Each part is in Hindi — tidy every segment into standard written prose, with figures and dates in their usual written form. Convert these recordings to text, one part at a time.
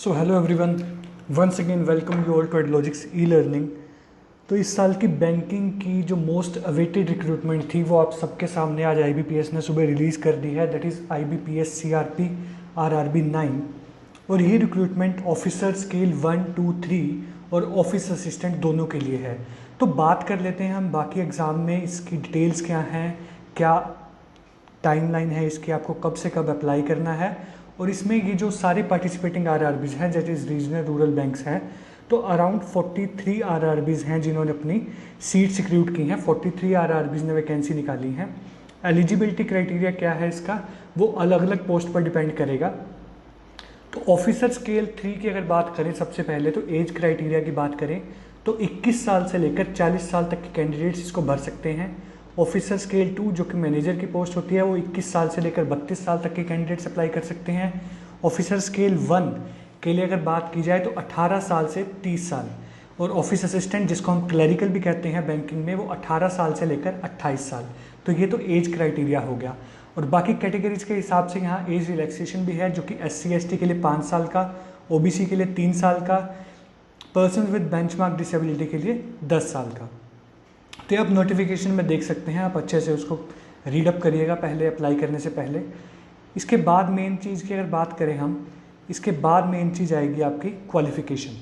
So hello everyone, once again welcome you all to Edlogics E learning. तो इस साल की बैंकिंग की जो मोस्ट अवेटेड रिक्रूटमेंट थी वो आप सबके सामने आज IBPS ने सुबह रिलीज़ कर दी है। That is IBPS CRP RRB 9। और ये रिक्रूटमेंट ऑफिसर स्केल 1, 2, 3 और ऑफिस असिस्टेंट दोनों के लिए है। तो बात कर लेते हैं हम बाकी एग्ज़ाम में इसकी डिटेल्स क्या हैं, क्या टाइमलाइन है इसकी, आपको कब से कब अप्लाई करना है। और इसमें ये जो सारे पार्टिसिपेटिंग RRBs हैं that is regional rural banks हैं, तो अराउंड 43 RRBs हैं जिन्होंने अपनी सीट्स रिक्रूट की हैं। 43 RRBs ने वैकेंसी निकाली हैं। एलिजिबिलिटी क्राइटेरिया क्या है इसका, वो अलग अलग पोस्ट पर डिपेंड करेगा। तो ऑफिसर स्केल 3 की अगर बात करें, सबसे पहले तो एज क्राइटेरिया की बात करें तो 21 साल से लेकर 40 साल तक के कैंडिडेट्स इसको भर सकते हैं। ऑफिसर स्केल 2 जो कि मैनेजर की पोस्ट होती है वो 21 साल से लेकर 32 साल तक के कैंडिडेट्स अप्लाई कर सकते हैं। ऑफिसर स्केल 1 के लिए अगर बात की जाए तो 18 साल से 30 साल, और ऑफिस असिस्टेंट जिसको हम क्लरिकल भी कहते हैं बैंकिंग में, वो 18 साल से लेकर 28 साल। तो ये तो एज क्राइटेरिया हो गया। और बाकी कैटेगरीज के हिसाब से यहाँ एज रिलैक्सेशन भी है, जो कि SC/ST के लिए 5 साल का, OBC के लिए 3 साल का, पर्सन विद बेंचमार्क डिसेबिलिटी के लिए 10 साल का। तो आप नोटिफिकेशन में देख सकते हैं, आप अच्छे से उसको रीडअप करिएगा पहले अप्लाई करने से पहले। इसके बाद मेन चीज़ की अगर बात करें हम, इसके बाद मेन चीज़ आएगी आपकी क्वालिफ़िकेशन।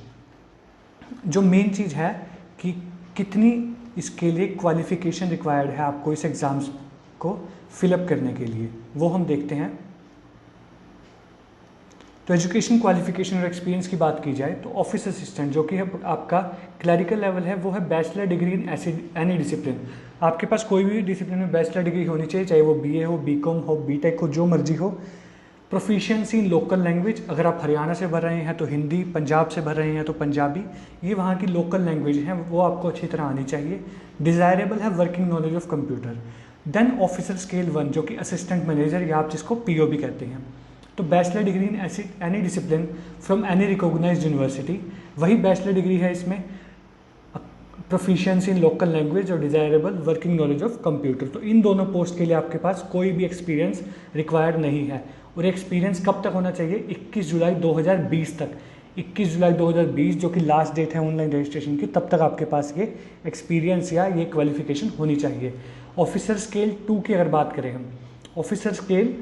जो मेन चीज़ है कि कितनी इसके लिए क्वालिफ़िकेशन रिक्वायर्ड है आपको इस एग्ज़ाम्स को फिलअप करने के लिए, वो हम देखते हैं। तो एजुकेशन, क्वालिफिकेशन और एक्सपीरियंस की बात की जाए तो ऑफिस असिस्टेंट जो कि आपका क्लरिकल लेवल है वो है bachelor degree in any discipline. आपके पास कोई भी डिसिप्लिन में बैचलर डिग्री होनी चाहिए, चाहे वो BA हो, BCom हो, BTech हो, जो मर्जी हो। प्रोफिशिएंसी इन लोकल लैंग्वेज, अगर आप हरियाणा से भर रहे हैं तो हिंदी, पंजाब से भर रहे हैं तो पंजाबी, ये वहाँ की लोकल लैंग्वेज हैं, वो आपको अच्छी तरह आनी चाहिए। डिज़ायरेबल है working knowledge of computer. Then officer scale 1 जो कि असिस्टेंट मैनेजर या आप जिसको PO भी कहते हैं। तो bachelor degree in any discipline from any recognised university, वही बैचलर डिग्री है इसमें। प्रोफिशिएंसी इन लोकल लैंग्वेज और desirable working knowledge of computer. तो इन दोनों पोस्ट के लिए आपके पास कोई भी एक्सपीरियंस रिक्वायर्ड नहीं है। और एक्सपीरियंस कब तक होना चाहिए? 21 जुलाई 2020 तक। 21 जुलाई 2020 जो कि लास्ट डेट है ऑनलाइन रजिस्ट्रेशन की, तब तक आपके पास ये एक्सपीरियंस या ये क्वालिफिकेशन होनी चाहिए। ऑफिसर स्केल 2 की अगर बात करें हम, officer scale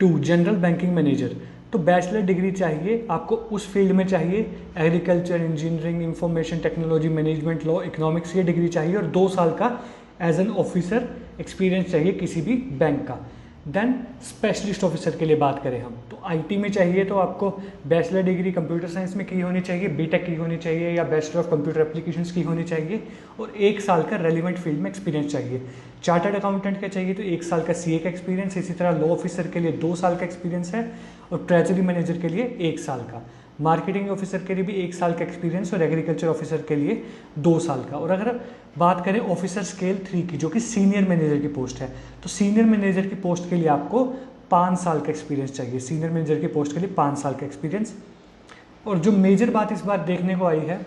2 general banking manager, तो बैचलर डिग्री चाहिए आपको, उस फील्ड में चाहिए agriculture, engineering, information technology, management, law, economics, ये डिग्री चाहिए। और 2 साल का एज एन ऑफिसर एक्सपीरियंस चाहिए किसी भी बैंक का। देन स्पेशलिस्ट ऑफिसर के लिए बात करें हम तो IT में चाहिए तो आपको बैचलर डिग्री कंप्यूटर साइंस में की होनी चाहिए, BTech की होनी चाहिए या बैचलर ऑफ कंप्यूटर एप्लीकेशंस की होनी चाहिए, और 1 साल का रेलिवेंट फील्ड में एक्सपीरियंस चाहिए। चार्टर्ड अकाउंटेंट का चाहिए तो 1 साल का CA का एक्सपीरियंस, इसी तरह लॉ ऑफिसर के लिए 2 साल का एक्सपीरियंस है, और ट्रेजरी मैनेजर के लिए 1 साल का, मार्केटिंग ऑफिसर के लिए भी 1 साल का एक्सपीरियंस, और एग्रीकल्चर ऑफिसर के लिए 2 साल का। और अगर बात करें ऑफिसर स्केल 3 की जो कि सीनियर मैनेजर की पोस्ट है, तो सीनियर मैनेजर की पोस्ट के लिए आपको 5 साल का एक्सपीरियंस चाहिए। सीनियर मैनेजर की पोस्ट के लिए 5 साल का एक्सपीरियंस। और जो मेजर बात इस बार देखने को आई है,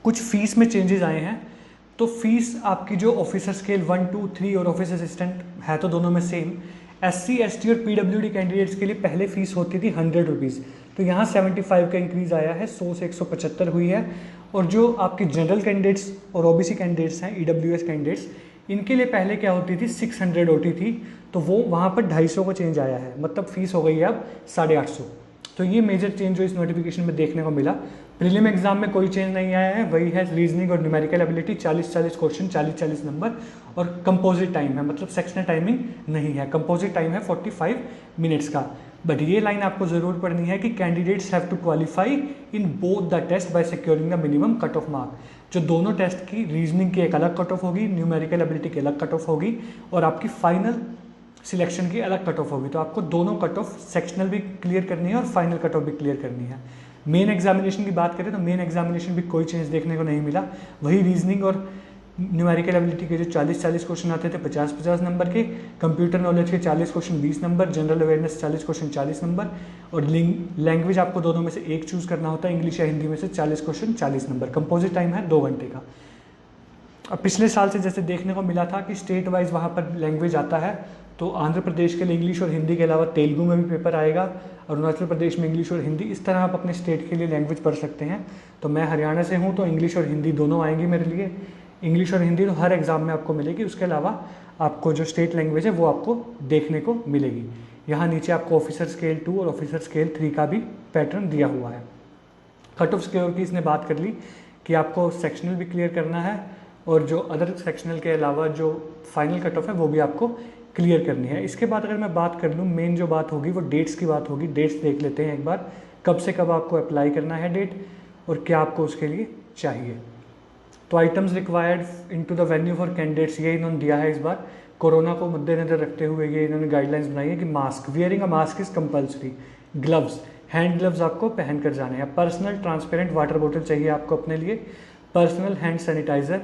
कुछ फीस में चेंजेस आए हैं। तो फीस आपकी जो ऑफिसर स्केल 1, 2, 3 और ऑफिस असिस्टेंट है तो दोनों में सेम। SC/ST और PWD कैंडिडेट्स के लिए पहले फीस होती थी 100 रुपीज़, तो यहाँ 75 का इंक्रीज़ आया है, 100 से 175 हुई है। और जो आपके जनरल कैंडिडेट्स और OBC कैंडिडेट्स हैं, EWS कैंडिडेट्स, इनके लिए पहले क्या होती थी 600 होती थी, तो वो वहाँ पर 250 का चेंज आया है, मतलब फीस हो गई है अब 850। तो ये मेजर चेंज जो इस नोटिफिकेशन में देखने को मिला। प्रीलिम एग्जाम में कोई चेंज नहीं आया है, वही है रीजनिंग और न्यूमेरिकल एबिलिटी, 40-40 क्वेश्चन, 40-40 नंबर, और कंपोजिट टाइम है, मतलब सेक्शनल टाइमिंग नहीं है। कंपोजिट टाइम है 45 मिनट्स का। बट ये लाइन आपको ज़रूर पढ़नी है कि candidates have to qualify in both the test by securing the minimum cut off mark. जो दोनों टेस्ट की, रीजनिंग की एक अलग कट ऑफ होगी, न्यूमेरिकल एबिलिटी की अलग कट ऑफ होगी, और आपकी फाइनल सिलेक्शन की अलग कट ऑफ होगी। तो आपको दोनों कट ऑफ, सेक्शनल भी क्लियर करनी है और फाइनल कट ऑफ भी क्लियर करनी है। मेन एग्जामिनेशन की बात करें तो मेन एग्जामिनेशन भी कोई चेंज देखने को नहीं मिला, वही रीजनिंग और न्यूमेरिकल एबिलिटी के जो 40-40 क्वेश्चन आते थे 50-50 नंबर के, कंप्यूटर नॉलेज के 40 question 20 number, general awareness 40 question 40 number, और लैंग्वेज आपको दोनों में से एक चूज़ करना होता है, इंग्लिश या हिंदी में से 40 क्वेश्चन 40 नंबर। कंपोजिट टाइम है 2 घंटे का। अब पिछले साल से जैसे देखने को मिला था कि स्टेट वाइज वहाँ पर लैंग्वेज आता है, तो आंध्र प्रदेश के लिए इंग्लिश और हिंदी के अलावा तेलुगु में भी पेपर आएगा, अरुणाचल प्रदेश में इंग्लिश और हिंदी, इस तरह आप अपने स्टेट के लिए लैंग्वेज पढ़ सकते हैं। तो मैं हरियाणा से हूँ तो इंग्लिश और हिंदी दोनों आएंगी मेरे लिए। इंग्लिश और हिंदी तो हर एग्ज़ाम में आपको मिलेगी, उसके अलावा आपको जो स्टेट लैंग्वेज है वो आपको देखने को मिलेगी। यहाँ नीचे आपको ऑफिसर स्केल 2 और ऑफिसर स्केल 3 का भी पैटर्न दिया हुआ है। कट ऑफ स्कोर की इसने बात कर ली कि आपको सेक्शनल भी क्लियर करना है और जो अदर सेक्शनल के अलावा जो फाइनल कट ऑफ है वो भी आपको क्लियर करनी है। इसके बाद अगर मैं बात कर लूँ, मेन जो बात होगी वो डेट्स की बात होगी। डेट्स देख लेते हैं एक बार, कब से कब आपको अप्लाई करना है डेट और क्या आपको उसके लिए चाहिए। तो items required into the venue for candidates, ये इन्होंने दिया है इस बार। कोरोना को मद्देनजर रखते हुए ये इन्होंने गाइडलाइंस बनाई है कि mask, wearing a mask is compulsory, gloves, hand gloves आपको पहन कर जाने हैं, पर्सनल ट्रांसपेरेंट वाटर बोतल चाहिए आपको अपने लिए, पर्सनल हैंड सैनिटाइज़र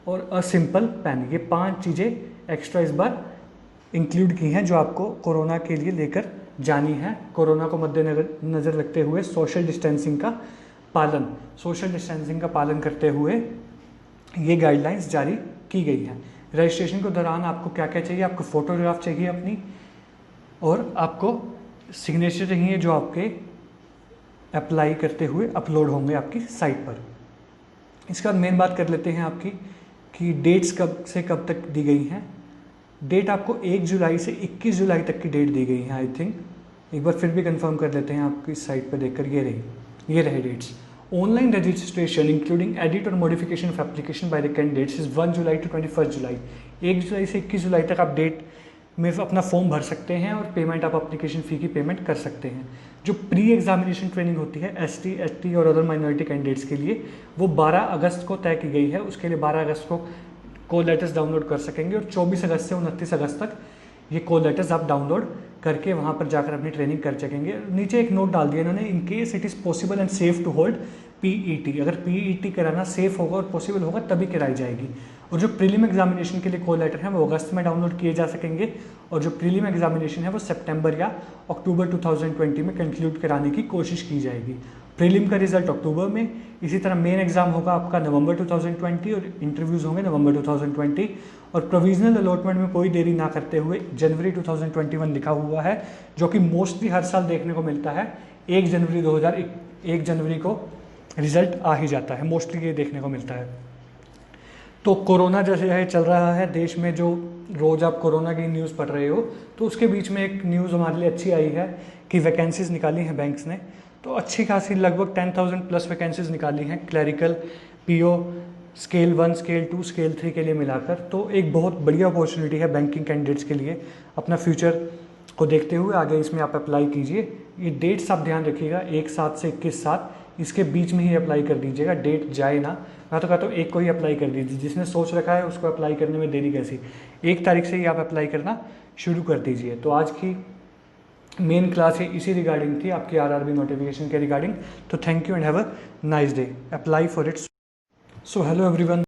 और अ सिंपल पेन। ये 5 चीज़ें एक्स्ट्रा इस बार इंक्लूड की हैं जो आपको कोरोना के लिए लेकर जानी है। कोरोना को मद्देनजर रखते हुए सोशल डिस्टेंसिंग का पालन करते हुए ये गाइडलाइंस जारी की गई है। रजिस्ट्रेशन के दौरान आपको क्या क्या चाहिए, आपको फ़ोटोग्राफ चाहिए अपनी, और आपको सिग्नेचर चाहिए जो आपके अप्लाई करते हुए अपलोड होंगे आपकी साइट पर। इसके बाद मेन बात कर लेते हैं आपकी कि डेट्स कब से कब तक दी गई हैं। डेट आपको 1 जुलाई से 21 जुलाई तक की डेट दी गई है। आई थिंक एक बार फिर भी कंफर्म कर लेते हैं आपकी साइट पर देखकर, ये रहे dates. Online registration including edit और modification of application by the candidates is 1 July to 21 July. 1 जुलाई से 21 जुलाई तक आप डेट में अपना फॉर्म भर सकते हैं और पेमेंट आप एप्लीकेशन फ़ी की पेमेंट कर सकते हैं। जो प्री एग्जामिनेशन ट्रेनिंग होती है ST, ST और अदर माइनॉरिटी कैंडिडेट्स के लिए, वो 12 अगस्त को तय की गई है। उसके लिए 12 अगस्त को कॉल लेटर्स डाउनलोड कर सकेंगे और 24 अगस्त से 29 अगस्त तक ये कॉल लेटर्स आप डाउनलोड करके वहाँ पर जाकर अपनी ट्रेनिंग कर सकेंगे। नीचे एक नोट डाल दिया इन्होंने, in case it is possible and safe to hold PET। अगर PET कराना सेफ होगा और पॉसिबल होगा तभी कराई जाएगी। और जो प्रीलिम एग्जामिनेशन के लिए कॉल लेटर हैं वो अगस्त में डाउनलोड किए जा सकेंगे और जो प्रीलिम एग्जामिनेशन है वो सितंबर या अक्टूबर 2020 में कंक्लूड कराने की कोशिश की जाएगी। प्रीलिम का रिजल्ट अक्टूबर में, इसी तरह मेन एग्जाम होगा आपका नवंबर 2020 और इंटरव्यूज़ होंगे नवंबर 2020। और प्रोविजनल अलॉटमेंट में कोई देरी ना करते हुए जनवरी 2021 लिखा हुआ है, जो कि मोस्टली हर साल देखने को मिलता है। 1 जनवरी को रिजल्ट आ ही जाता है, मोस्टली ये देखने को मिलता है। तो कोरोना जैसे है चल रहा है देश में, जो रोज़ आप कोरोना की न्यूज़ पढ़ रहे हो, तो उसके बीच में एक न्यूज़ हमारे लिए अच्छी आई है कि वैकेंसीज़ निकाली हैं बैंक्स ने। तो अच्छी खासी लगभग 10,000 प्लस वैकेंसीज़ निकाली हैं clerical, PO scale 1, scale 2, scale 3 के लिए मिलाकर। तो एक बहुत बढ़िया अपॉर्चुनिटी है बैंकिंग कैंडिडेट्स के लिए। अपना फ्यूचर को देखते हुए आगे इसमें आप अप्लाई कीजिए। ये डेट्स आप ध्यान रखिएगा, 1/7 से 21/7, इसके बीच में ही अप्लाई कर दीजिएगा, डेट जाए ना। मैं तो कहता हूँ एक को ही अप्लाई कर दीजिए, जिसने सोच रखा है उसको अप्लाई करने में देरी कैसी। 1 तारीख से ही आप अप्लाई करना शुरू कर दीजिए। तो आज की मेन क्लास ही इसी रिगार्डिंग थी, आपकी RRB नोटिफिकेशन के रिगार्डिंग। तो thank you and have a nice day, apply for it. So hello everyone.